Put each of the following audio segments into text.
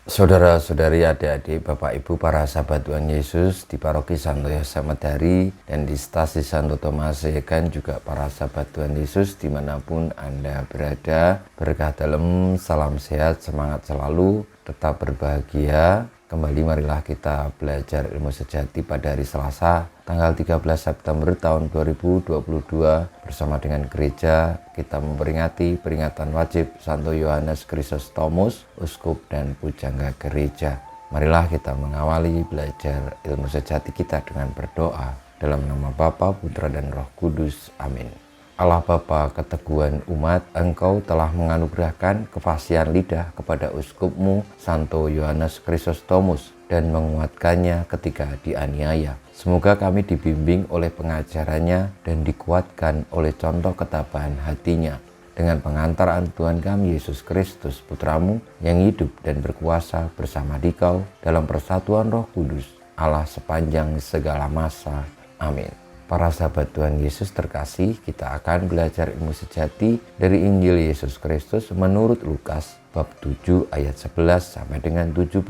Saudara-saudari, adik-adik, Bapak Ibu, para sahabat Tuhan Yesus di Paroki Santo Yosef Medari dan di Stasi Santo Tomas Yegan, juga para sahabat Tuhan Yesus dimanapun Anda berada. Berkah dalam, salam sehat, semangat selalu, tetap berbahagia. Kembali marilah kita belajar ilmu sejati pada hari Selasa tanggal 13 September tahun 2022 bersama dengan gereja. Kita memperingati peringatan wajib Santo Yohanes Chrysostomus, uskup dan pujangga gereja. Marilah kita mengawali belajar ilmu sejati kita dengan berdoa. Dalam nama Bapa, Putra dan Roh Kudus. Amin. Allah Bapa keteguhan umat, Engkau telah menganugerahkan kefasihan lidah kepada uskupmu Santo Yohanes Chrysostomus dan menguatkannya ketika dianiaya. Semoga kami dibimbing oleh pengajarannya dan dikuatkan oleh contoh ketabahan hatinya. Dengan pengantaran Tuhan kami Yesus Kristus, Putramu yang hidup dan berkuasa bersama Dikau dalam persatuan Roh Kudus, Allah sepanjang segala masa. Amin. Para sahabat Tuhan Yesus terkasih, kita akan belajar ilmu sejati dari Injil Yesus Kristus menurut Lukas bab 7 ayat 11 sampai dengan 17.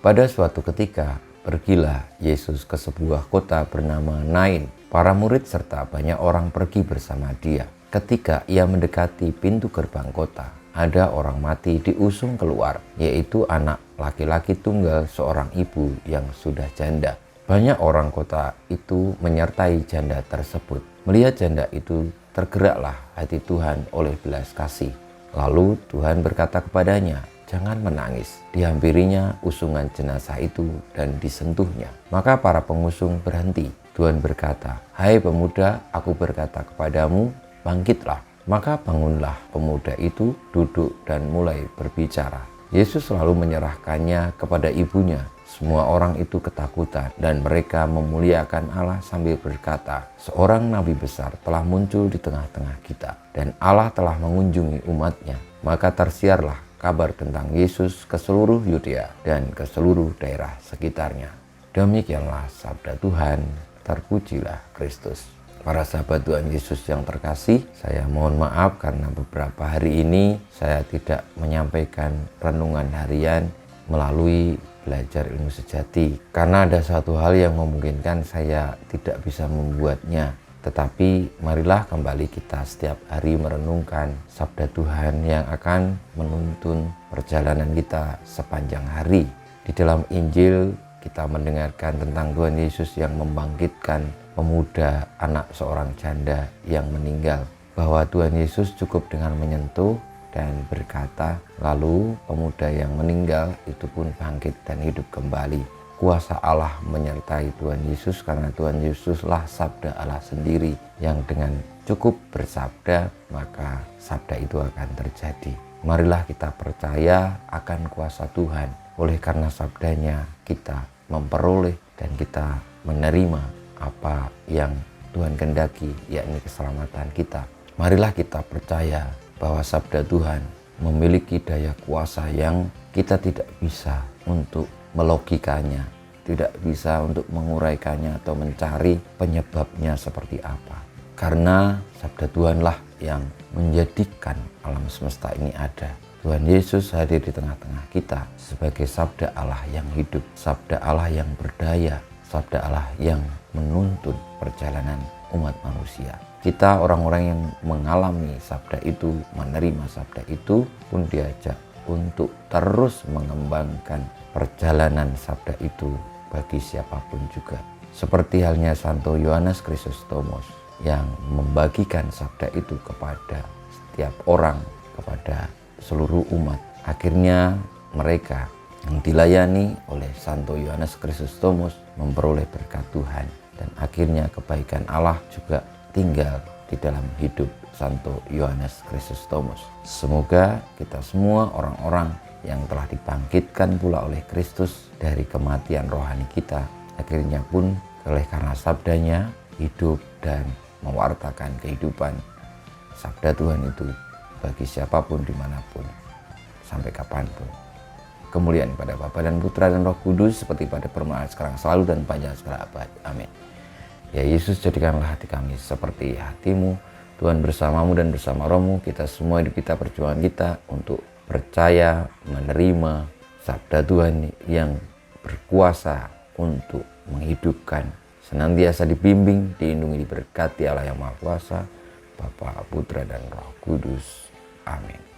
Pada suatu ketika, pergilah Yesus ke sebuah kota bernama Nain. Para murid serta banyak orang pergi bersama dia. Ketika ia mendekati pintu gerbang kota, ada orang mati diusung keluar, yaitu anak laki-laki tunggal seorang ibu yang sudah janda. Banyak orang kota itu menyertai janda tersebut. Melihat janda itu, tergeraklah hati Tuhan oleh belas kasih. Lalu Tuhan berkata kepadanya, "Jangan menangis." Dihampirinya usungan jenazah itu dan disentuhnya. Maka para pengusung berhenti. Tuhan berkata, "Hai pemuda, aku berkata kepadamu, bangkitlah." Maka bangunlah pemuda itu, duduk dan mulai berbicara. Yesus selalu menyerahkannya kepada ibunya. Semua orang itu ketakutan dan mereka memuliakan Allah sambil berkata, "Seorang nabi besar telah muncul di tengah-tengah kita dan Allah telah mengunjungi umatnya." Maka tersiarlah kabar tentang Yesus ke seluruh Yudea dan ke seluruh daerah sekitarnya. Demikianlah sabda Tuhan, terpujilah Kristus. Para sahabat Tuhan Yesus yang terkasih, saya mohon maaf karena beberapa hari ini saya tidak menyampaikan renungan harian melalui belajar ilmu sejati karena ada satu hal yang memungkinkan saya tidak bisa membuatnya. Tetapi marilah kembali kita setiap hari merenungkan sabda Tuhan yang akan menuntun perjalanan kita sepanjang hari. Di dalam Injil kita mendengarkan tentang Tuhan Yesus yang membangkitkan pemuda anak seorang janda yang meninggal, bahwa Tuhan Yesus cukup dengan menyentuh dan berkata, lalu pemuda yang meninggal itu pun bangkit dan hidup kembali. Kuasa Allah menyertai Tuhan Yesus karena Tuhan Yesuslah sabda Allah sendiri yang dengan cukup bersabda maka sabda itu akan terjadi. Marilah kita percaya akan kuasa Tuhan. Oleh karena sabdanya kita memperoleh dan kita menerima apa yang Tuhan kehendaki, yakni keselamatan kita. Marilah kita percaya bahwa sabda Tuhan memiliki daya kuasa yang kita tidak bisa untuk melogikanya, tidak bisa untuk menguraikannya atau mencari penyebabnya seperti apa. Karena sabda Tuhanlah yang menjadikan alam semesta ini ada. Tuhan Yesus hadir di tengah-tengah kita sebagai sabda Allah yang hidup, sabda Allah yang berdaya, sabda Allah yang menuntun perjalanan umat manusia. Kita orang-orang yang mengalami sabda itu, menerima sabda itu pun diajak untuk terus mengembangkan perjalanan sabda itu bagi siapapun juga. Seperti halnya Santo Yohanes Chrysostomus yang membagikan sabda itu kepada setiap orang, kepada seluruh umat. Akhirnya mereka yang dilayani oleh Santo Yohanes Chrysostomus memperoleh berkat Tuhan. Dan akhirnya kebaikan Allah juga tinggal di dalam hidup Santo Yohanes Chrysostomus. Semoga kita semua orang-orang yang telah dibangkitkan pula oleh Kristus dari kematian rohani kita, akhirnya pun oleh karena sabdanya hidup dan mewartakan kehidupan. Sabda Tuhan itu bagi siapapun dimanapun, sampai kapanpun. Kemuliaan pada Bapa dan Putra dan Roh Kudus seperti pada permulaan sekarang selalu dan panjang segala abad. Amin. Ya Yesus, jadikanlah hati kami seperti hatimu. Tuhan bersamamu dan bersama rohmu, kita semua hidup kita, perjuangan kita untuk percaya, menerima sabda Tuhan yang berkuasa untuk menghidupkan, senantiasa dibimbing, dilindungi, diberkati Allah yang Maha Kuasa, Bapa, Putra, dan Roh Kudus. Amin.